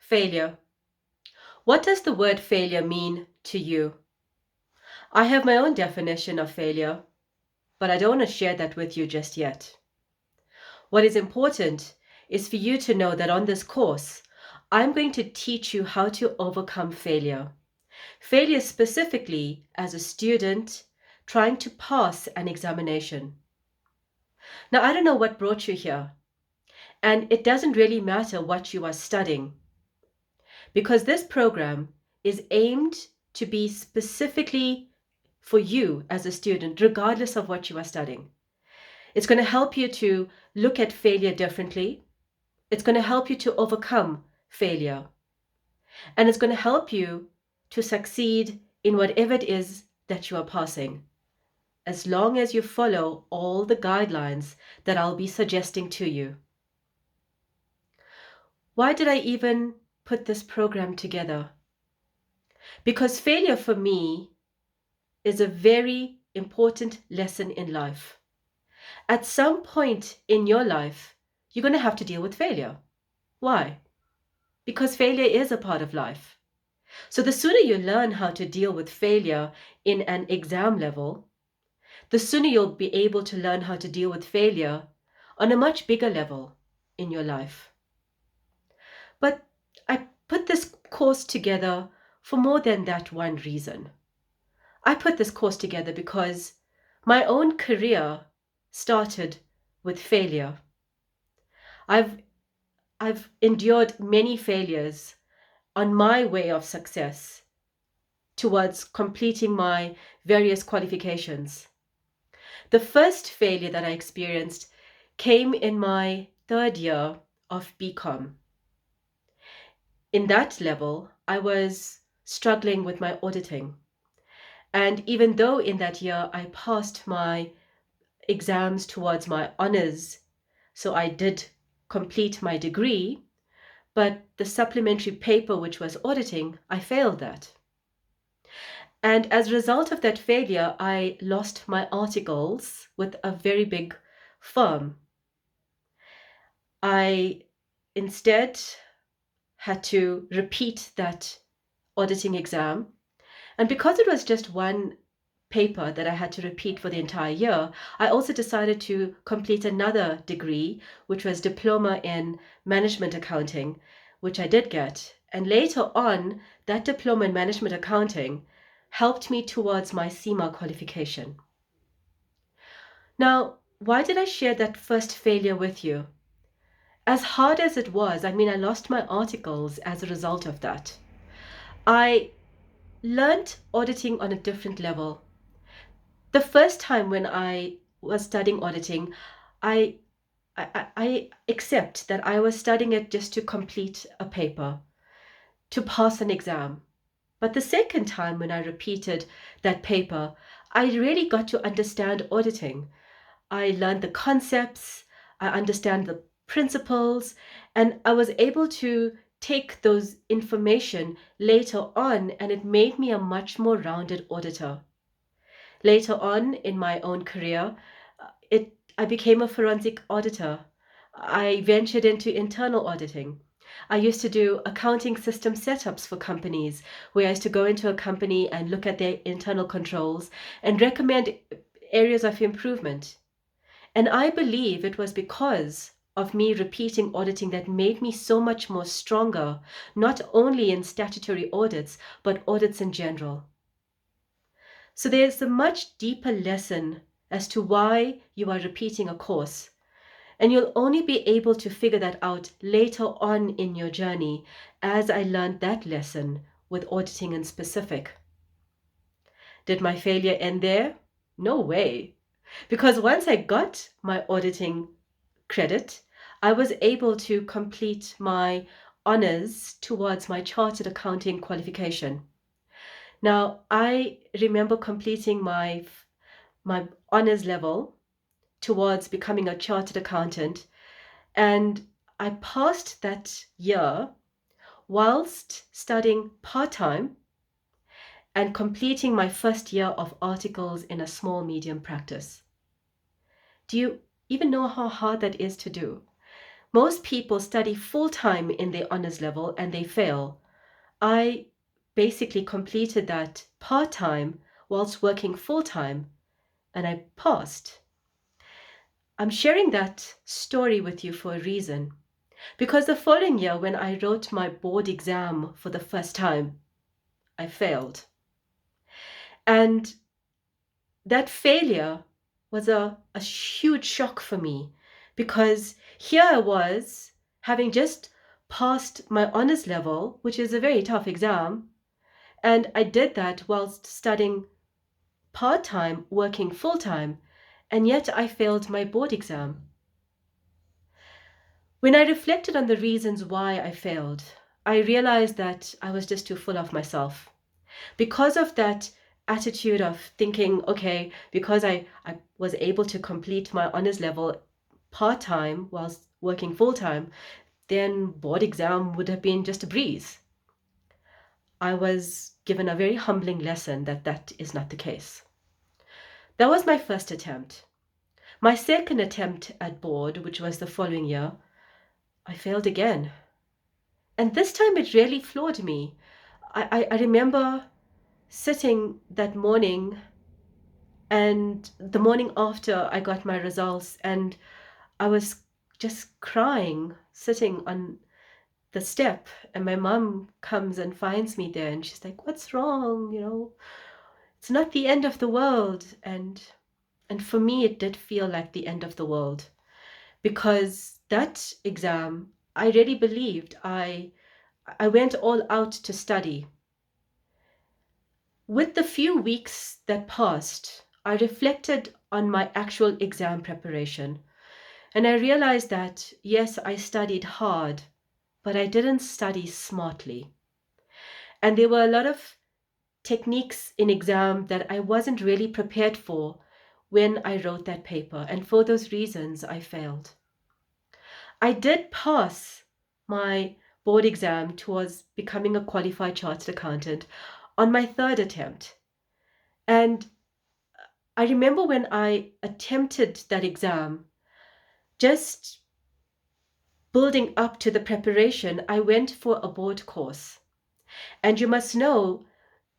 Failure. What does the word failure mean to you? I have my own definition of failure, but I don't want to share that with you just yet. What is important is for you to know that on this course, I'm going to teach you how to overcome failure. Failure specifically as a student trying to pass an examination. Now, I don't know what brought you here, and it doesn't really matter what you are studying, because this program is aimed to be specifically for you as a student, regardless of what you are studying. It's going to help you to look at failure differently. It's going to help you to overcome failure. And it's going to help you to succeed in whatever it is that you are passing, as long as you follow all the guidelines that I'll be suggesting to you. Why did I even put this program together? Because failure for me is a very important lesson in life. At some point in your life, you're going to have to deal with failure. Why? Because failure is a part of life. So the sooner you learn how to deal with failure in an exam level, the sooner you'll be able to learn how to deal with failure on a much bigger level in your life. But I put this course together for more than that one reason. I put this course together because my own career started with failure. I've endured many failures on my way of success towards completing my various qualifications. The first failure that I experienced came in my third year of BCom. In that level, I was struggling with my auditing. And even though in that year I passed my exams towards my honors, so I did complete my degree, but the supplementary paper, which was auditing, I failed that. And as a result of that failure, I lost my articles with a very big firm. I instead had to repeat that auditing exam. And because it was just one paper that I had to repeat for the entire year, I also decided to complete another degree, which was diploma in management accounting, which I did get. And later on, that diploma in management accounting helped me towards my CMA qualification. Now, why did I share that first failure with you? As hard as it was, I lost my articles as a result of that. I learned auditing on a different level. The first time when I was studying auditing, I accept that I was studying it just to complete a paper, to pass an exam. But the second time when I repeated that paper, I really got to understand auditing. I learned the concepts, I understand the principles, and I was able to take those information later on, and it made me a much more rounded auditor. Later on in my own career, I became a forensic auditor. I ventured into internal auditing. I used to do accounting system setups for companies, where I used to go into a company and look at their internal controls and recommend areas of improvement. And I believe it was because of me repeating auditing that made me so much more stronger, not only in statutory audits, but audits in general. So there's a much deeper lesson as to why you are repeating a course. And you'll only be able to figure that out later on in your journey, as I learned that lesson with auditing in specific. Did my failure end there? No way. Because once I got my auditing credit, I was able to complete my honors towards my chartered accounting qualification. Now, I remember completing my honors level towards becoming a chartered accountant, and I passed that year whilst studying part-time and completing my first year of articles in a small medium practice. Do you even know how hard that is to do? Most people study full time in their honors level and they fail. I basically completed that part time whilst working full time and I passed. I'm sharing that story with you for a reason. Because the following year, when I wrote my board exam for the first time, I failed. And that failure was a huge shock for me because here I was having just passed my honors level, which is a very tough exam, and I did that whilst studying part time, working full time, and yet I failed my board exam. When I reflected on the reasons why I failed, I realized that I was just too full of myself. Because of that attitude of thinking, okay, because I was able to complete my honors level part time whilst working full time, then board exam would have been just a breeze. I was given a very humbling lesson that that is not the case. That was my first attempt. My second attempt at board, which was the following year, I failed again. And this time it really floored me. I remember sitting that morning and the morning after I got my results, and I was just crying, sitting on the step, and my mom comes and finds me there, and she's like, "What's wrong? It's not the end of the world." And for me, it did feel like the end of the world because that exam, I really believed I went all out to study. With the few weeks that passed, I reflected on my actual exam preparation. And I realized that, yes, I studied hard, but I didn't study smartly. And there were a lot of techniques in exam that I wasn't really prepared for when I wrote that paper. And for those reasons, I failed. I did pass my board exam towards becoming a qualified chartered accountant on my third attempt. And I remember when I attempted that exam, just building up to the preparation, I went for a board course. And you must know,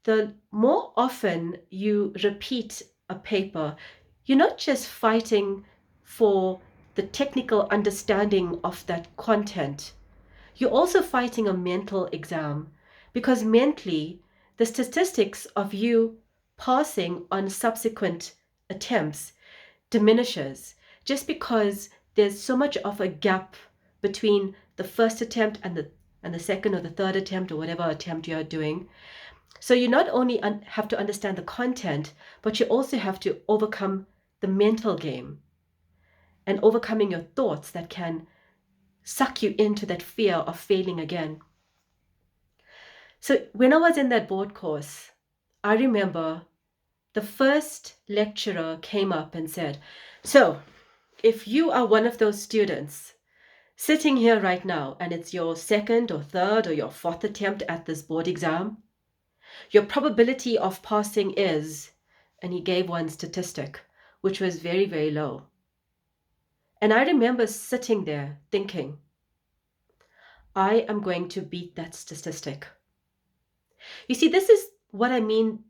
the more often you repeat a paper, you're not just fighting for the technical understanding of that content, you're also fighting a mental exam because mentally, the statistics of you passing on subsequent attempts diminishes just because there's so much of a gap between the first attempt and the second or the third attempt or whatever attempt you're doing. So you not only have to understand the content, but you also have to overcome the mental game and overcoming your thoughts that can suck you into that fear of failing again. So when I was in that board course, I remember the first lecturer came up and said, "So, if you are one of those students sitting here right now and it's your second or third or your fourth attempt at this board exam, your probability of passing is," and he gave one statistic, which was very, very low. And I remember sitting there thinking, I am going to beat that statistic. You see, this is what I mean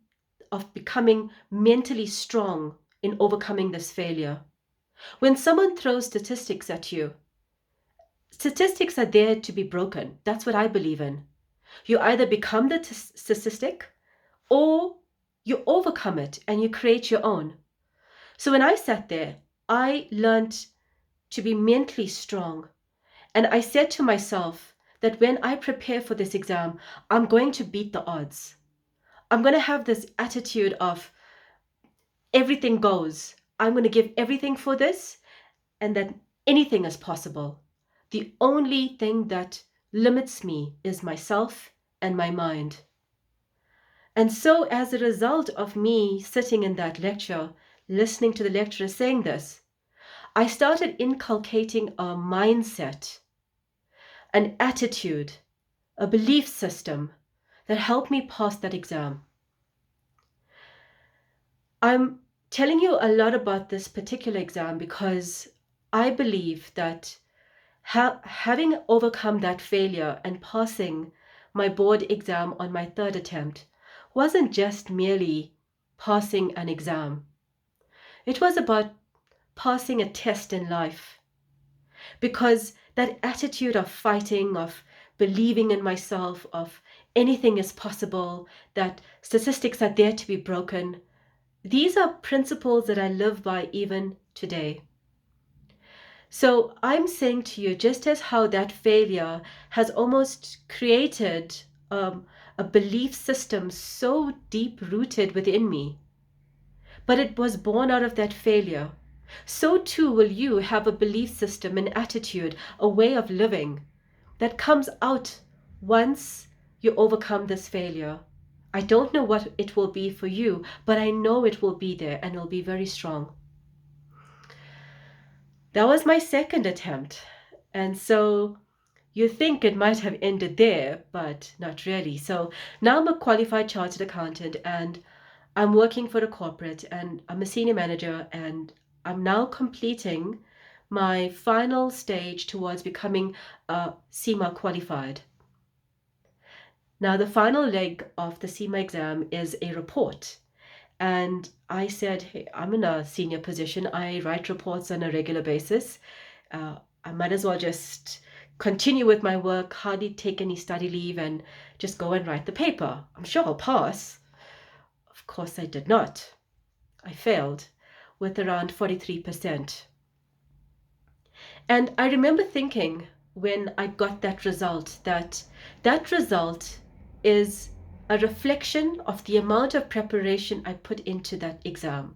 of becoming mentally strong in overcoming this failure. When someone throws statistics at you, statistics are there to be broken. That's what I believe in. You either become the statistic or you overcome it and you create your own. So when I sat there, I learned to be mentally strong. And I said to myself that when I prepare for this exam, I'm going to beat the odds. I'm going to have this attitude of everything goes. I'm going to give everything for this and that anything is possible. The only thing that limits me is myself and my mind. And so, as a result of me sitting in that lecture, listening to the lecturer saying this, I started inculcating a mindset, an attitude, a belief system that helped me pass that exam. I'm telling you a lot about this particular exam because I believe that Having overcome that failure and passing my board exam on my third attempt wasn't just merely passing an exam. It was about passing a test in life, because that attitude of fighting, of believing in myself, of anything is possible, that statistics are there to be broken, these are principles that I live by even today. So I'm saying to you, just as how that failure has almost created a belief system so deep rooted within me, but it was born out of that failure, so too will you have a belief system, an attitude, a way of living that comes out once you overcome this failure. I don't know what it will be for you, but I know it will be there and it will be very strong. That was my second attempt. And so you think it might have ended there, but not really. So now I'm a qualified chartered accountant and I'm working for a corporate and I'm a senior manager and I'm now completing my final stage towards becoming a CIMA qualified. Now, the final leg of the CIMA exam is a report. And I said, hey, I'm in a senior position. I write reports on a regular basis. I might as well just continue with my work, hardly take any study leave, and just go and write the paper. I'm sure I'll pass. Of course, I did not. I failed with around 43%. And I remember thinking when I got that result that that result is a reflection of the amount of preparation I put into that exam.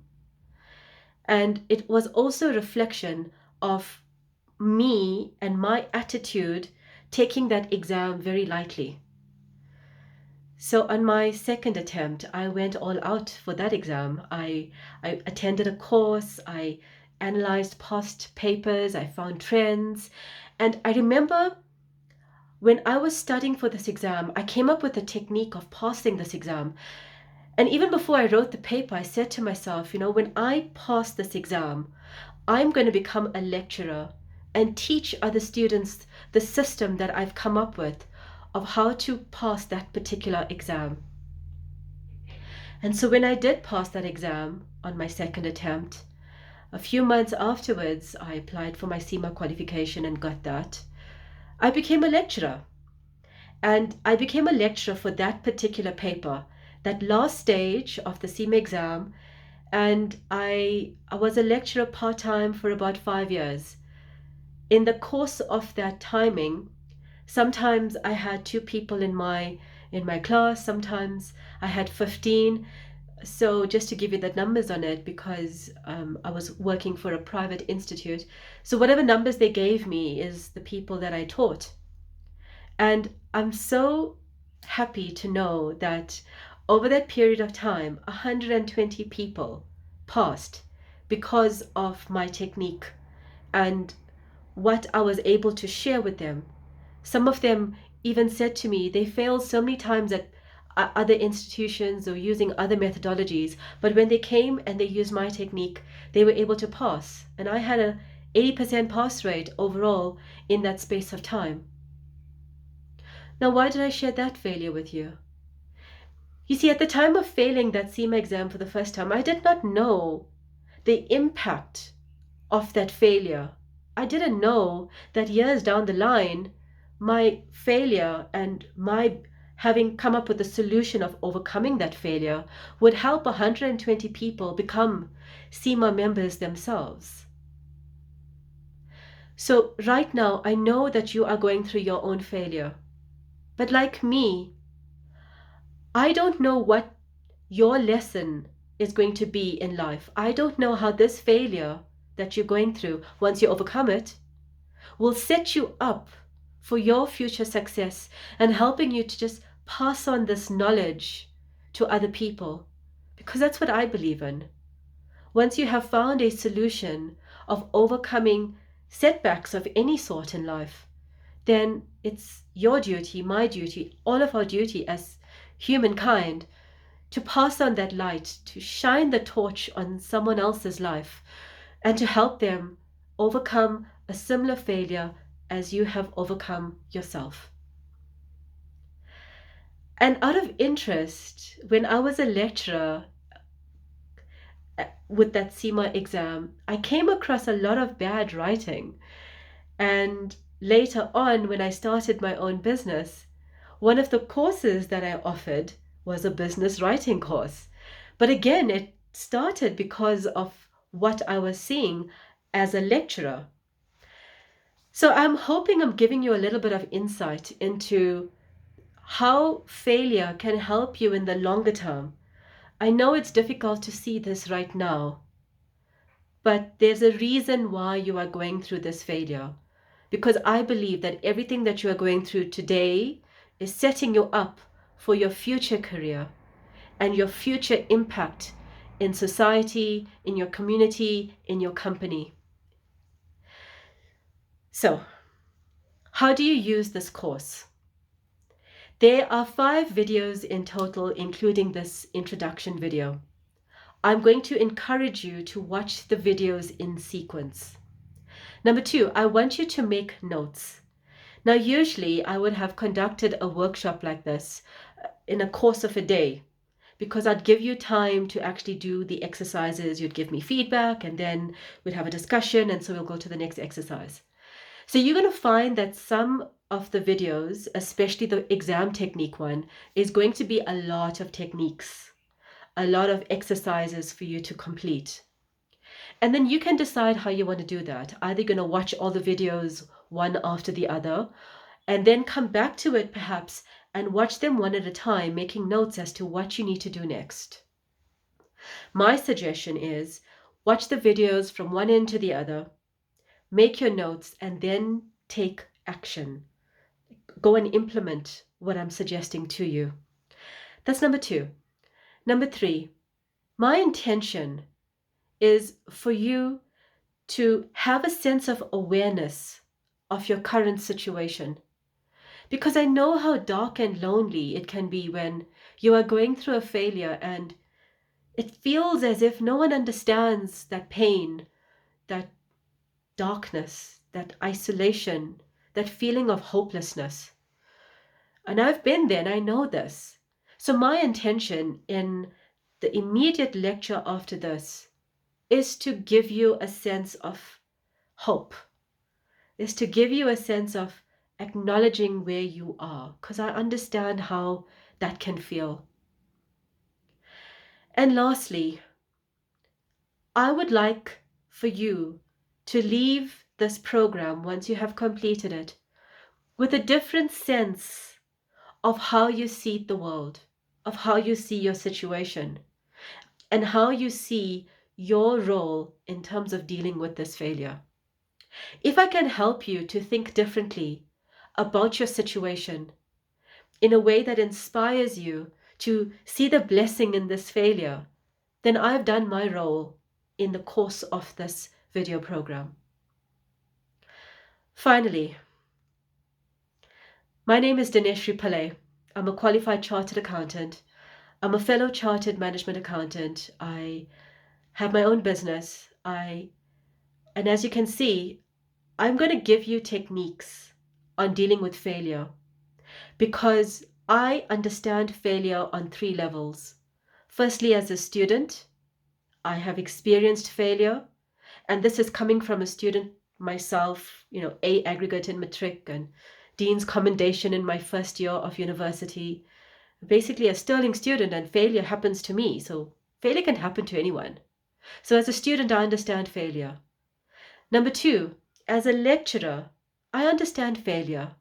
And it was also a reflection of me and my attitude taking that exam very lightly. So on my second attempt, I went all out for that exam. I attended a course, I analyzed past papers, I found trends. And I remember when I was studying for this exam, I came up with a technique of passing this exam. And even before I wrote the paper, I said to myself, when I pass this exam, I'm going to become a lecturer and teach other students the system that I've come up with of how to pass that particular exam. And so when I did pass that exam on my second attempt, a few months afterwards, I applied for my CIMA qualification and got that. I became a lecturer. And I became a lecturer for that particular paper, that last stage of the CIMA exam. And I was a lecturer part-time for about 5 years. In the course of that timing, sometimes I had 2 people in my class, sometimes I had 15. So just to give you the numbers on it, because I was working for a private institute. So whatever numbers they gave me is the people that I taught. And I'm so happy to know that over that period of time, 120 people passed because of my technique and what I was able to share with them. Some of them even said to me they failed so many times at other institutions or using other methodologies, but when they came and they used my technique, they were able to pass. And I had a 80% pass rate overall in that space of time. Now, why did I share that failure with you? You see, at the time of failing that CIMA exam for the first time, I did not know the impact of that failure. I didn't know that years down the line, my failure and my having come up with a solution of overcoming that failure would help 120 people become CIMA members themselves. So right now, I know that you are going through your own failure. But like me, I don't know what your lesson is going to be in life. I don't know how this failure that you're going through, once you overcome it, will set you up for your future success and helping you to just pass on this knowledge to other people. Because that's what I believe in. Once you have found a solution of overcoming setbacks of any sort in life, then it's your duty, my duty, all of our duty as humankind to pass on that light, to shine the torch on someone else's life, and to help them overcome a similar failure as you have overcome yourself. And out of interest, when I was a lecturer with that FCMA exam, I came across a lot of bad writing. And later on, when I started my own business, one of the courses that I offered was a business writing course. But again, it started because of what I was seeing as a lecturer. So I'm hoping I'm giving you a little bit of insight into how failure can help you in the longer term. I know it's difficult to see this right now, but there's a reason why you are going through this failure. Because I believe that everything that you are going through today is setting you up for your future career and your future impact in society, in your community, in your company. So, how do you use this course? There are 5 videos in total, including this introduction video. I'm going to encourage you to watch the videos in sequence. Number 2, I want you to make notes. Now, usually I would have conducted a workshop like this in a course of a day, because I'd give you time to actually do the exercises. You'd give me feedback, and then we'd have a discussion, and so we'll go to the next exercise. So you're going to find that some of the videos, especially the exam technique one, is going to be a lot of techniques, a lot of exercises for you to complete. And then you can decide how you want to do that. Either you're going to watch all the videos one after the other, and then come back to it perhaps and watch them one at a time, making notes as to what you need to do next. My suggestion is watch the videos from one end to the other, make your notes, and then take action. Go and implement what I'm suggesting to you. That's number 2. Number 3, my intention is for you to have a sense of awareness of your current situation. Because I know how dark and lonely it can be when you are going through a failure and it feels as if no one understands that pain, that darkness, that isolation, that feeling of hopelessness. And I've been there and I know this. So my intention in the immediate lecture after this is to give you a sense of hope, is to give you a sense of acknowledging where you are, because I understand how that can feel. And lastly, I would like for you to leave this program once you have completed it with a different sense of how you see the world, of how you see your situation, and how you see your role in terms of dealing with this failure. If I can help you to think differently about your situation in a way that inspires you to see the blessing in this failure, then I've done my role in the course of this video program. Finally, my name is Dineshrie Pillay. I'm a qualified chartered accountant. I'm a fellow chartered management accountant. I have my own business. And as you can see, I'm going to give you techniques on dealing with failure because I understand failure on 3 levels. Firstly, as a student, I have experienced failure, and this is coming from a student myself, A aggregate in matric and Dean's commendation in my first year of university. Basically a sterling student, and failure happens to me. So failure can happen to anyone. So as a student, I understand failure. Number 2, as a lecturer, I understand failure.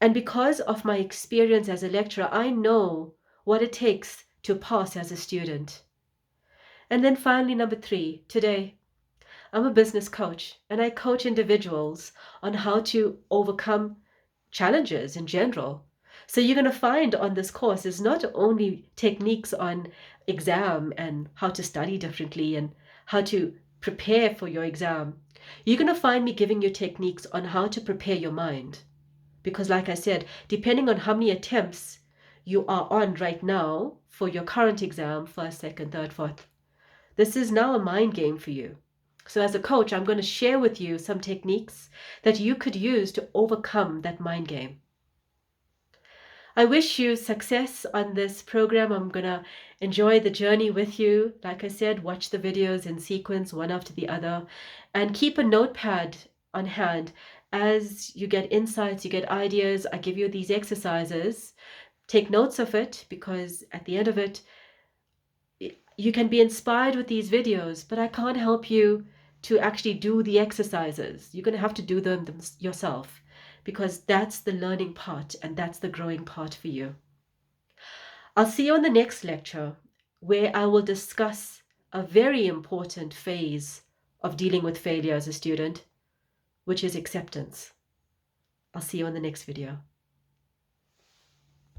And because of my experience as a lecturer, I know what it takes to pass as a student. And then finally, number 3, today, I'm a business coach and I coach individuals on how to overcome challenges in general. So you're going to find on this course is not only techniques on exam and how to study differently and how to prepare for your exam. You're going to find me giving you techniques on how to prepare your mind. Because like I said, depending on how many attempts you are on right now for your current exam, first, second, third, fourth, this is now a mind game for you. So as a coach, I'm going to share with you some techniques that you could use to overcome that mind game. I wish you success on this program. I'm going to enjoy the journey with you. Like I said, watch the videos in sequence, one after the other, and keep a notepad on hand. As you get insights, you get ideas, I give you these exercises. Take notes of it, because at the end of it, you can be inspired with these videos, but I can't help you to actually do the exercises. You're going to have to do them yourself, because that's the learning part and that's the growing part for you. I'll see you on the next lecture, where I will discuss a very important phase of dealing with failure as a student, which is acceptance. I'll see you on the next video.